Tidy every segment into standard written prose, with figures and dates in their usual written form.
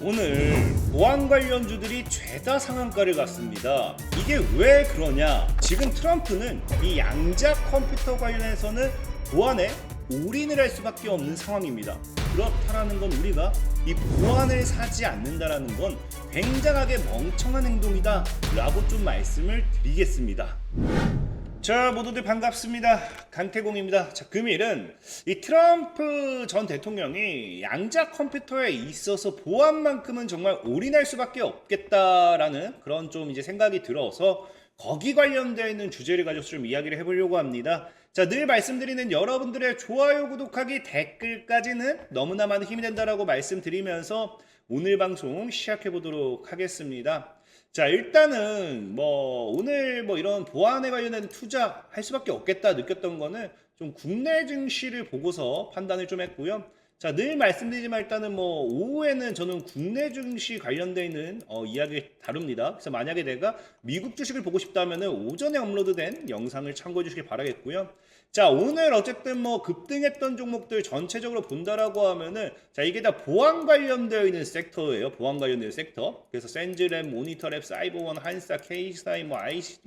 오늘 보안 관련주들이 죄다 상한가를 갔습니다. 이게 왜 그러냐? 지금 트럼프는 이 양자 컴퓨터 관련해서는 보안에 올인을 할 수밖에 없는 상황입니다. 그렇다라는 건 우리가 이 보안을 사지 않는다라는 건 굉장하게 멍청한 행동이다 라고 좀 말씀을 드리겠습니다. 자, 모두들 반갑습니다. 강태공입니다. 자, 금일은 이 트럼프 전 대통령이 양자 컴퓨터에 있어서 보안만큼은 정말 올인할 수밖에 없겠다라는 그런 좀 이제 생각이 들어서 거기 관련되어 있는 주제를 가져서 좀 이야기를 해보려고 합니다. 자, 늘 말씀드리는 여러분들의 좋아요, 구독하기, 댓글까지는 너무나 많은 힘이 된다라고 말씀드리면서 오늘 방송 시작해 보도록 하겠습니다. 자, 일단은 오늘 이런 보안에 관련된 투자할 수밖에 없겠다 느꼈던 거는 좀 국내 증시를 보고서 판단을 좀 했고요. 자, 늘 말씀드리지만 일단은 오후에는 저는 국내 증시 관련되어 있는 이야기를 다룹니다. 그래서 만약에 내가 미국 주식을 보고 싶다면은 오전에 업로드된 영상을 참고해 주시길 바라겠고요. 자, 오늘 어쨌든 급등했던 종목들 전체적으로 본다라고 하면은 자, 이게 다 보안 관련되어 있는 섹터예요. 보안 관련된 섹터. 그래서 센즈랩, 모니터랩, 사이버원, 한사, K사이, IC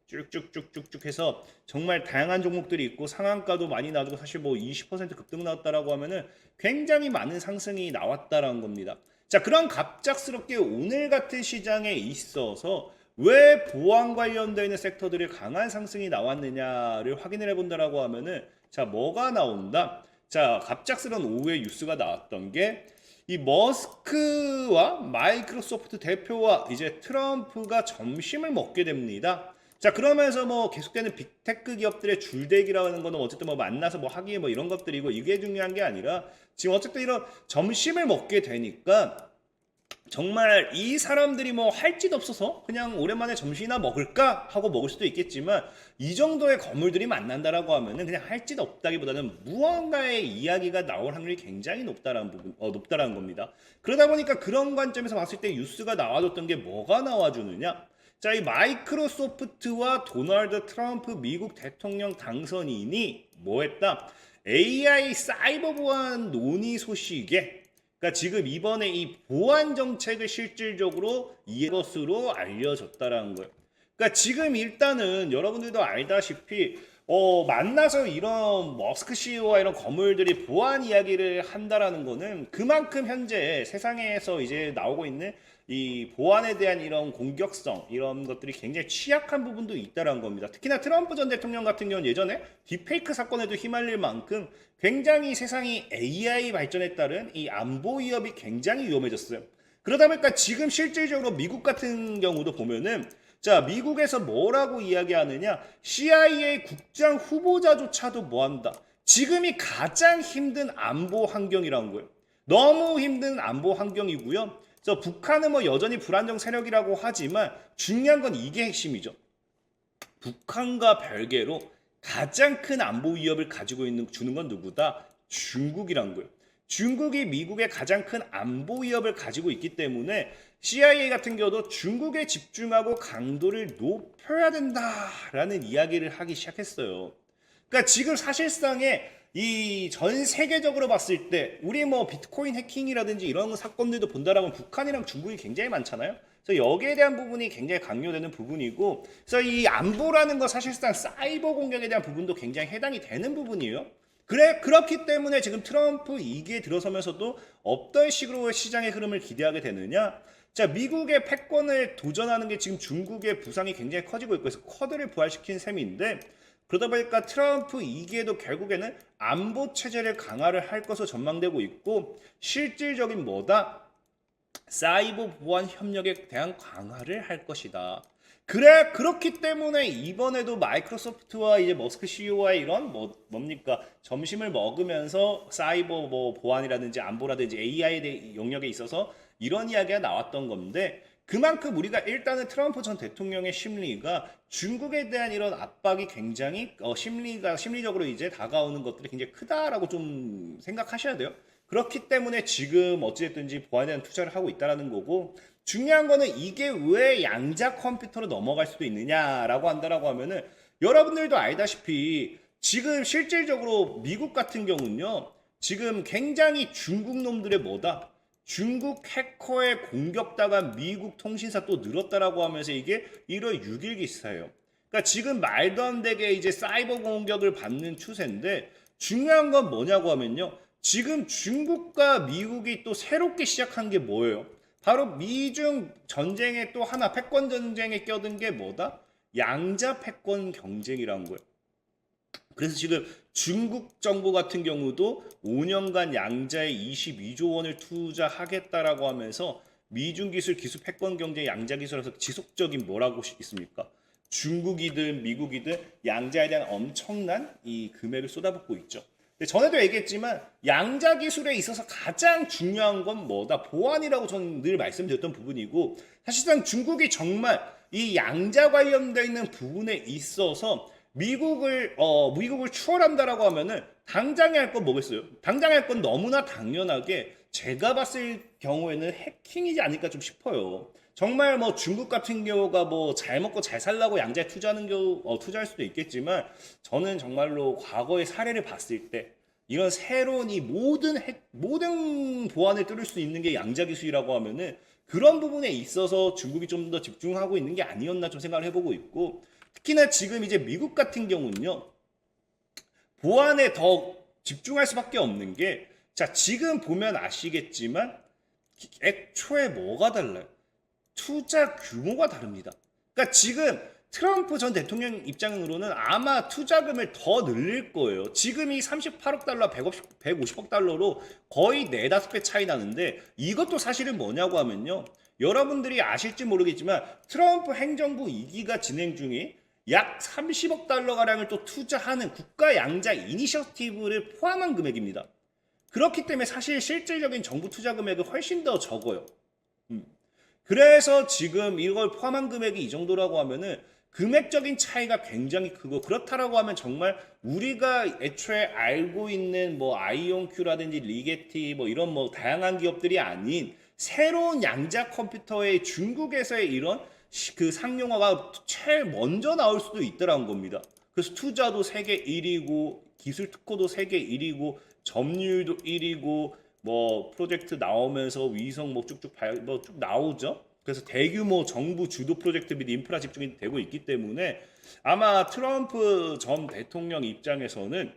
쭉쭉쭉쭉쭉 해서 정말 다양한 종목들이 있고 상한가도 많이 나오고 사실 20% 급등 나왔다라고 하면은 굉장히 많은 상승이 나왔다라는 겁니다. 자, 그런 갑작스럽게 오늘 같은 시장에 있어서 왜 보안 관련되어 있는 섹터들이 강한 상승이 나왔느냐를 확인을 해본다라고 하면은 자, 뭐가 나온다? 자, 갑작스러운 오후에 뉴스가 나왔던 게 이 머스크와 마이크로소프트 대표와 이제 트럼프가 점심을 먹게 됩니다. 자, 그러면서 계속되는 빅테크 기업들의 줄대기라는 거는 어쨌든 만나서 하기 이런 것들이고 이게 중요한 게 아니라 지금 어쨌든 이런 점심을 먹게 되니까 정말 이 사람들이 할 짓 없어서 그냥 오랜만에 점심이나 먹을까 하고 먹을 수도 있겠지만 이 정도의 건물들이 만난다라고 하면은 그냥 할 짓 없다기보다는 무언가의 이야기가 나올 확률이 굉장히 높다라는 겁니다. 그러다 보니까 그런 관점에서 봤을 때 뉴스가 나와줬던 게 뭐가 나와주느냐? 자, 이 마이크로소프트와 도널드 트럼프 미국 대통령 당선인이 뭐했다? AI 사이버 보안 논의 소식에 그러니까 지금 이번에 이 보안 정책을 실질적으로 이것으로 알려졌다라는 거예요. 그러니까 지금 일단은 여러분들도 알다시피 만나서 이런 머스크 CEO와 이런 건물들이 보안 이야기를 한다라는 거는 그만큼 현재 세상에서 이제 나오고 있는 이 보안에 대한 이런 공격성 이런 것들이 굉장히 취약한 부분도 있다라는 겁니다. 특히나 트럼프 전 대통령 같은 경우는 예전에 딥페이크 사건에도 휘말릴 만큼 굉장히 세상이 AI 발전에 따른 이 안보 위협이 굉장히 위험해졌어요. 그러다 보니까 지금 실질적으로 미국 같은 경우도 보면은 자, 미국에서 뭐라고 이야기하느냐? CIA 국장 후보자조차도 뭐한다? 지금이 가장 힘든 안보 환경이라는 거예요. 너무 힘든 안보 환경이고요. 그래서 북한은 여전히 불안정 세력이라고 하지만 중요한 건 이게 핵심이죠. 북한과 별개로 가장 큰 안보 위협을 가지고 주는 건 누구다? 중국이란 거예요. 중국이 미국의 가장 큰 안보 위협을 가지고 있기 때문에 CIA 같은 경우도 중국에 집중하고 강도를 높여야 된다라는 이야기를 하기 시작했어요. 그러니까 지금 사실상의 이 전 세계적으로 봤을 때 우리 비트코인 해킹이라든지 이런 사건들도 본다라면 북한이랑 중국이 굉장히 많잖아요. 그래서 여기에 대한 부분이 굉장히 강요되는 부분이고 그래서 이 안보라는 거 사실상 사이버 공격에 대한 부분도 굉장히 해당이 되는 부분이에요. 그렇기 때문에 지금 트럼프 2기에 들어서면서도 어떤 식으로 시장의 흐름을 기대하게 되느냐? 자, 미국의 패권을 도전하는 게 지금 중국의 부상이 굉장히 커지고 있고 그래서 쿼드를 부활시킨 셈인데 그러다 보니까 트럼프 2기에도 결국에는 안보 체제를 강화를 할 것으로 전망되고 있고 실질적인 뭐다? 사이버 보안 협력에 대한 강화를 할 것이다. 그렇기 때문에 이번에도 마이크로소프트와 이제 머스크 CEO와의 이런 뭡니까? 점심을 먹으면서 사이버 보안이라든지 안보라든지 AI 의 영역에 있어서 이런 이야기가 나왔던 건데 그만큼 우리가 일단은 트럼프 전 대통령의 심리가 중국에 대한 이런 압박이 굉장히 심리적으로 이제 다가오는 것들이 굉장히 크다라고 좀 생각하셔야 돼요. 그렇기 때문에 지금 어찌됐든지 보안에 대한 투자를 하고 있다는 거고 중요한 거는 이게 왜 양자 컴퓨터로 넘어갈 수도 있느냐라고 한다라고 하면은 여러분들도 알다시피 지금 실질적으로 미국 같은 경우는요 지금 굉장히 중국 놈들의 뭐다? 중국 해커의 공격당한 미국 통신사 또 늘었다라고 하면서 이게 1월 6일 기사예요. 그러니까 지금 말도 안 되게 이제 사이버 공격을 받는 추세인데 중요한 건 뭐냐고 하면요. 지금 중국과 미국이 또 새롭게 시작한 게 뭐예요? 바로 미중 전쟁에 또 하나 패권 전쟁에 껴든 게 뭐다? 양자 패권 경쟁이라는 거예요. 그래서 지금 중국 정부 같은 경우도 5년간 양자에 22조 원을 투자하겠다라고 하면서 미중 기술 패권 경쟁 양자 기술에서 지속적인 뭐라고 있습니까? 중국이든 미국이든 양자에 대한 엄청난 이 금액을 쏟아붓고 있죠. 전에도 얘기했지만 양자 기술에 있어서 가장 중요한 건 뭐다? 보안이라고 저는 늘 말씀드렸던 부분이고 사실상 중국이 정말 이 양자 관련되어 있는 부분에 있어서 미국을 추월한다라고 하면은 당장에 할 건 뭐겠어요? 당장에 할 건 너무나 당연하게 제가 봤을 경우에는 해킹이지 않을까 좀 싶어요. 정말 뭐 중국 같은 경우가 뭐 잘 먹고 잘 살라고 양자에 투자하는 경우 투자할 수도 있겠지만 저는 정말로 과거의 사례를 봤을 때 이런 새로운 이 모든 보안을 뚫을 수 있는 게 양자 기술이라고 하면은 그런 부분에 있어서 중국이 좀 더 집중하고 있는 게 아니었나 좀 생각을 해보고 있고 특히나 지금 이제 미국 같은 경우는요 보안에 더 집중할 수밖에 없는 게 자 지금 보면 아시겠지만 애초에 뭐가 달라요? 투자 규모가 다릅니다. 그러니까 지금 트럼프 전 대통령 입장으로는 아마 투자금을 더 늘릴 거예요. 지금이 38억 달러, 150억 달러로 거의 4, 5배 차이 나는데 이것도 사실은 뭐냐고 하면요. 여러분들이 아실지 모르겠지만 트럼프 행정부 2기가 진행 중인 약 30억 달러가량을 또 투자하는 국가 양자 이니셔티브를 포함한 금액입니다. 그렇기 때문에 사실 실질적인 정부 투자 금액은 훨씬 더 적어요. 그래서 지금 이걸 포함한 금액이 이 정도라고 하면은 금액적인 차이가 굉장히 크고 그렇다라고 하면 정말 우리가 애초에 알고 있는 뭐 아이온큐라든지 리게티 뭐 이런 뭐 다양한 기업들이 아닌 새로운 양자 컴퓨터의 중국에서의 이런 그 상용화가 제일 먼저 나올 수도 있더라는 겁니다. 그래서 투자도 세계 1위고 기술 특허도 세계 1위고 점유율도 1위고 뭐 프로젝트 나오면서 위성 뭐 쭉쭉 나오죠. 그래서 대규모 정부 주도 프로젝트 및 인프라 집중이 되고 있기 때문에 아마 트럼프 전 대통령 입장에서는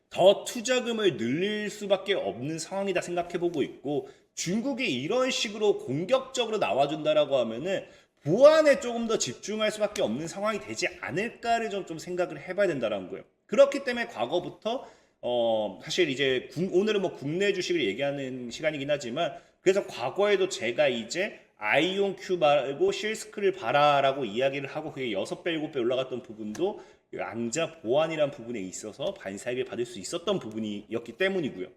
더 투자금을 늘릴 수밖에 없는 상황이다 생각해보고 있고 중국이 이런 식으로 공격적으로 나와준다라고 하면은 보안에 조금 더 집중할 수밖에 없는 상황이 되지 않을까를 좀 생각을 해봐야 된다는 거예요. 그렇기 때문에 과거부터 사실 이제 오늘은 뭐 국내 주식을 얘기하는 시간이긴 하지만 그래서 과거에도 제가 이제 아이온큐 말고 실스크를 봐라라고 이야기를 하고 그게 6배, 7배 올라갔던 부분도 양자 보안이란 부분에 있어서 반사익을 받을 수 있었던 부분이었기 때문이고요.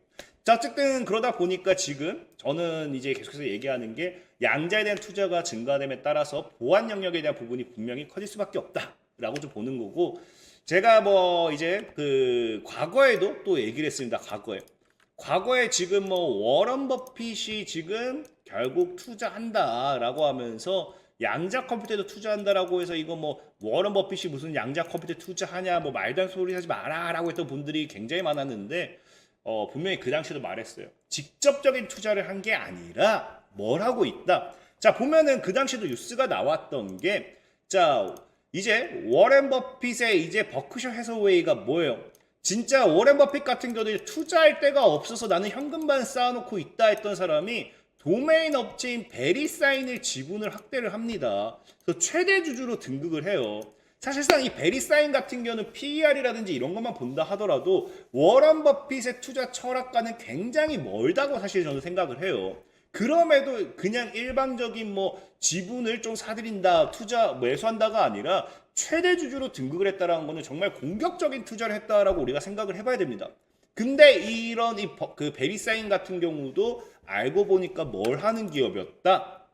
자, 어쨌든 그러다 보니까 지금 저는 이제 계속해서 얘기하는 게 양자에 대한 투자가 증가됨에 따라서 보안 영역에 대한 부분이 분명히 커질 수밖에 없다라고 좀 보는 거고 제가 뭐 이제 그 과거에도 또 얘기를 했습니다. 과거에 지금 뭐 워런 버핏이 지금 결국 투자한다라고 하면서 양자 컴퓨터에도 투자한다라고 해서 이거 뭐 워런 버핏이 무슨 양자 컴퓨터에 투자하냐 뭐 말도 안 소리 하지 마라라고 했던 분들이 굉장히 많았는데 분명히 그 당시에도 말했어요. 직접적인 투자를 한 게 아니라 뭘 하고 있다. 자 보면은 그 당시에도 뉴스가 나왔던 게 자 이제 워렌 버핏의 이제 버크셔 해서웨이가 뭐예요? 진짜 워렌 버핏 같은 경우는 투자할 데가 없어서 나는 현금만 쌓아놓고 있다 했던 사람이 도메인 업체인 베리사인을 지분을 확대를 합니다. 그래서 최대 주주로 등극을 해요. 사실상 이 베리사인 같은 경우는 PER이라든지 이런 것만 본다 하더라도 워런 버핏의 투자 철학과는 굉장히 멀다고 사실 저는 생각을 해요. 그럼에도 그냥 일방적인 뭐 지분을 좀 사들인다, 투자 매수한다가 아니라 최대 주주로 등극을 했다라는 거는 정말 공격적인 투자를 했다라고 우리가 생각을 해봐야 됩니다. 근데 이런 그 베리사인 같은 경우도 알고 보니까 뭘 하는 기업이었다.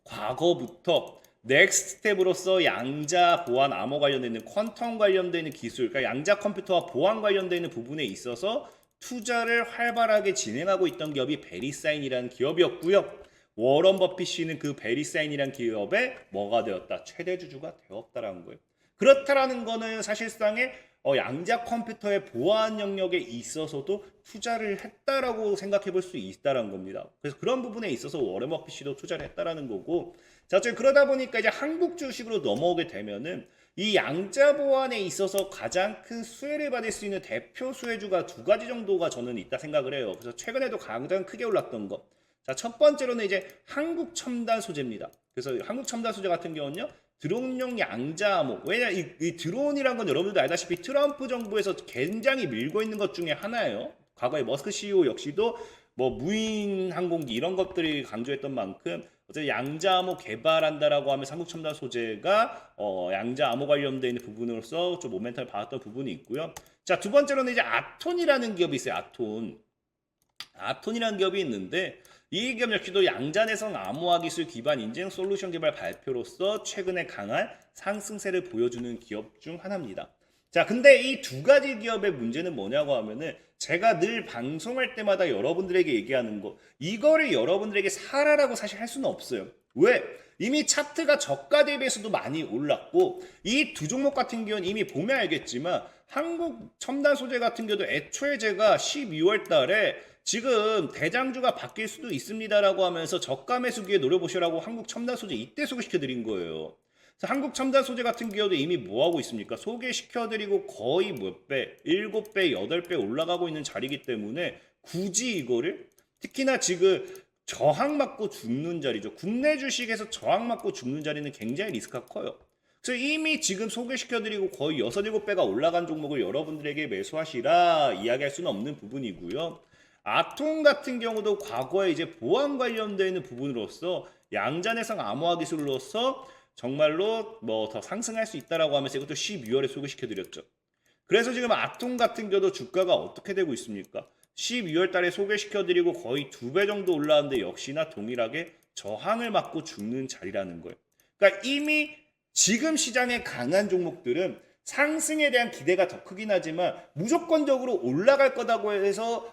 과거부터 넥스트 스텝으로서 양자 보안 암호 관련되어 있는 퀀텀 관련되어 있는 기술, 그러니까 양자 컴퓨터와 보안 관련되어 있는 부분에 있어서 투자를 활발하게 진행하고 있던 기업이 베리사인이라는 기업이었고요. 워런 버핏 씨는 그 베리사인이라는 기업에 뭐가 되었다? 최대 주주가 되었다라는 거예요. 그렇다라는 거는 사실상의 양자 컴퓨터의 보안 영역에 있어서도 투자를 했다라고 생각해 볼 수 있다는 겁니다. 그래서 그런 부분에 있어서 워렌 버핏도 투자를 했다라는 거고, 자, 어쨌든 그러다 보니까 이제 한국 주식으로 넘어오게 되면은 이 양자 보안에 있어서 가장 큰 수혜를 받을 수 있는 대표 수혜주가 두 가지 정도가 저는 있다 생각을 해요. 그래서 최근에도 가장 크게 올랐던 거. 자, 첫 번째로는 이제 한국 첨단 소재입니다. 그래서 한국 첨단 소재 같은 경우는요, 드론용 양자 암호. 왜냐, 이 드론이란 건 여러분들도 알다시피 트럼프 정부에서 굉장히 밀고 있는 것 중에 하나예요. 과거에 머스크 CEO 역시도 뭐 무인 항공기 이런 것들이 강조했던 만큼 어쨌든 양자 암호 개발한다라고 하면서 한국 첨단 소재가 양자 암호 관련되어 있는 부분으로서 좀 모멘텀을 받았던 부분이 있고요. 자, 두 번째로는 이제 아톤이라는 기업이 있어요. 아톤이라는 기업이 있는데 이 기업 역시도 양자 내성 암호화 기술 기반 인증 솔루션 개발 발표로서 최근에 강한 상승세를 보여주는 기업 중 하나입니다. 자, 근데 이 두 가지 기업의 문제는 뭐냐고 하면은 제가 늘 방송할 때마다 여러분들에게 얘기하는 거, 이거를 여러분들에게 사라라고 사실 할 수는 없어요. 왜? 이미 차트가 저가 대비해서도 많이 올랐고 이 두 종목 같은 경우는 이미 보면 알겠지만 한국 첨단 소재 같은 경우도 애초에 제가 12월 달에 지금 대장주가 바뀔 수도 있습니다라고 하면서 저가 매수기에 노려보시라고 한국 첨단 소재 이때 소개시켜드린 거예요. 그래서 한국 첨단 소재 같은 경우도 이미 뭐하고 있습니까? 소개시켜드리고 거의 몇 배, 7배, 8배 올라가고 있는 자리이기 때문에 굳이 이거를 특히나 지금 저항 맞고 죽는 자리죠. 국내 주식에서 저항 맞고 죽는 자리는 굉장히 리스크가 커요. 그래서 이미 지금 소개시켜드리고 거의 6, 7배가 올라간 종목을 여러분들에게 매수하시라 이야기할 수는 없는 부분이고요. 아톰 같은 경우도 과거에 이제 보안 관련되어 있는 부분으로서 양자내성 암호화 기술로서 정말로 뭐 더 상승할 수 있다라고 하면서 이것도 12월에 소개시켜드렸죠. 그래서 지금 아톰 같은 경우도 주가가 어떻게 되고 있습니까? 12월 달에 소개시켜드리고 거의 2배 정도 올라왔는데 역시나 동일하게 저항을 맞고 죽는 자리라는 거예요. 그러니까 이미 지금 시장에 강한 종목들은 상승에 대한 기대가 더 크긴 하지만 무조건적으로 올라갈 거다고 해서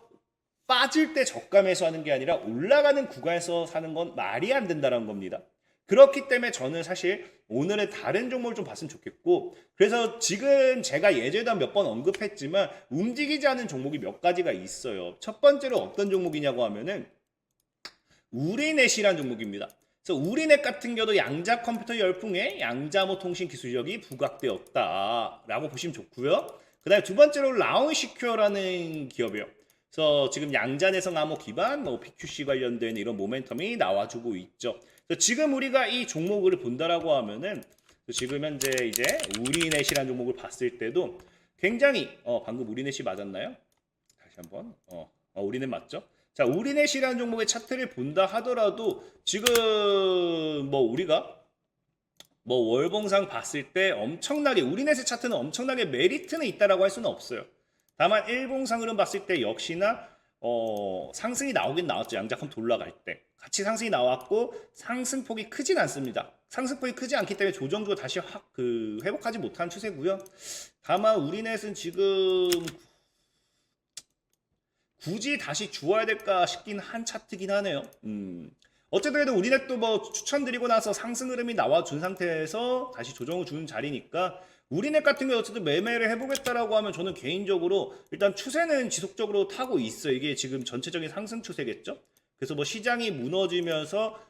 빠질 때 저가 매수하는 게 아니라 올라가는 구간에서 사는 건 말이 안 된다는 겁니다. 그렇기 때문에 저는 사실 오늘은 다른 종목을 좀 봤으면 좋겠고, 그래서 지금 제가 예전에도 몇 번 언급했지만 움직이지 않은 종목이 몇 가지가 있어요. 첫 번째로 어떤 종목이냐고 하면은 우리넷이라는 종목입니다. 그래서 우리넷 같은 경우도 양자 컴퓨터 열풍에 양자암호 통신 기술력이 부각되었다라고 보시면 좋고요. 그 다음에 두 번째로 라운시큐어라는 기업이에요. 그래서 지금 양자 내성 암호 기반 뭐 PQC 관련된 이런 모멘텀이 나와주고 있죠. 그래서 지금 우리가 이 종목을 본다라고 하면은 지금 현재 이제 우리넷이라는 종목을 봤을 때도 굉장히 방금 우리넷이 맞았나요? 다시 한번 우리넷 맞죠? 자, 우리넷이라는 종목의 차트를 본다 하더라도 지금 뭐 우리가 뭐 월봉상 봤을 때 엄청나게 우리넷의 차트는 엄청나게 메리트는 있다라고 할 수는 없어요. 다만 일봉상으로 봤을 때 역시나 상승이 나오긴 나왔죠. 양자컴퓨터 올라갈 때 같이 상승이 나왔고 상승폭이 크진 않습니다. 상승폭이 크지 않기 때문에 조정주가 다시 확 회복하지 못한 추세고요. 다만 우리넷은 지금 굳이 다시 주어야 될까 싶긴 한 차트긴 하네요. 어쨌든 우리넷도 뭐 추천드리고 나서 상승 흐름이 나와준 상태에서 다시 조정을 주는 자리니까 우리넷 같은 경우 어쨌든 매매를 해보겠다라고 하면 저는 개인적으로 일단 추세는 지속적으로 타고 있어요. 이게 지금 전체적인 상승 추세겠죠. 그래서 뭐 시장이 무너지면서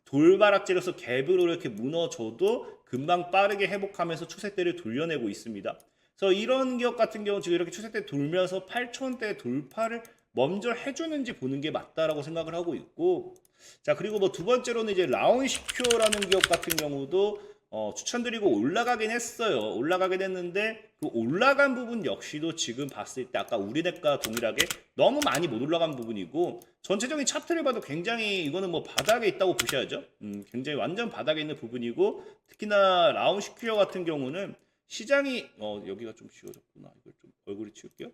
돌바락질로서 갭으로 이렇게 무너져도 금방 빠르게 회복하면서 추세대를 돌려내고 있습니다. 그래서 이런 기업 같은 경우 지금 이렇게 추세대 돌면서 8,000원대 돌파를 먼저 해주는지 보는 게 맞다라고 생각을 하고 있고, 자, 그리고 뭐 두 번째로는 이제 라운시큐어라는 기업 같은 경우도 추천드리고 올라가긴 했어요. 올라가긴 했는데 그 올라간 부분 역시도 지금 봤을 때 아까 우리넷과 동일하게 너무 많이 못 올라간 부분이고, 전체적인 차트를 봐도 굉장히 이거는 뭐 바닥에 있다고 보셔야죠. 굉장히 완전 바닥에 있는 부분이고, 특히나 라운시큐어 같은 경우는 시장이 여기가 좀 지워졌구나. 이걸 좀 얼굴이 치울게요.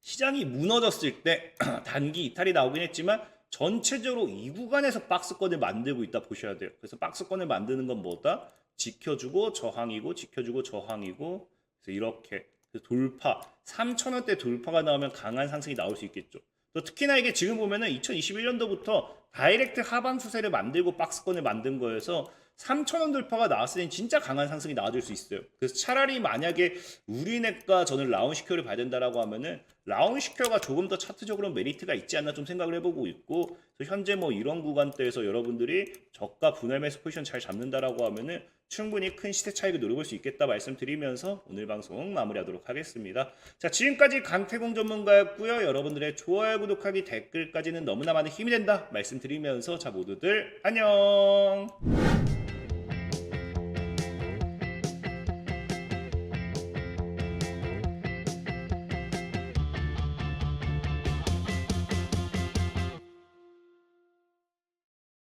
시장이 무너졌을 때 단기 이탈이 나오긴 했지만 전체적으로 이 구간에서 박스권을 만들고 있다 보셔야 돼요. 그래서 박스권을 만드는 건 뭐다? 지켜주고 저항이고 지켜주고 저항이고, 그래서 이렇게 돌파 3,000원대 돌파가 나오면 강한 상승이 나올 수 있겠죠. 또 특히나 이게 지금 보면은 2021년도부터 다이렉트 하방 추세를 만들고 박스권을 만든 거여서 3,000원 돌파가 나왔을 땐 진짜 강한 상승이 나와줄 수 있어요. 그래서 차라리 만약에 우리넷과 저는 라운시큐어를 봐야 된다라고 하면은 라운시큐어가 조금 더 차트적으로 메리트가 있지 않나 좀 생각을 해보고 있고, 그래서 현재 뭐 이런 구간대에서 여러분들이 저가 분할 매수 포지션 잘 잡는다라고 하면은 충분히 큰 시세 차익을 노려볼 수 있겠다 말씀드리면서 오늘 방송 마무리하도록 하겠습니다. 자, 지금까지 강태공 전문가였고요. 여러분들의 좋아요, 구독하기, 댓글까지는 너무나 많은 힘이 된다 말씀드리면서 자, 모두들 안녕.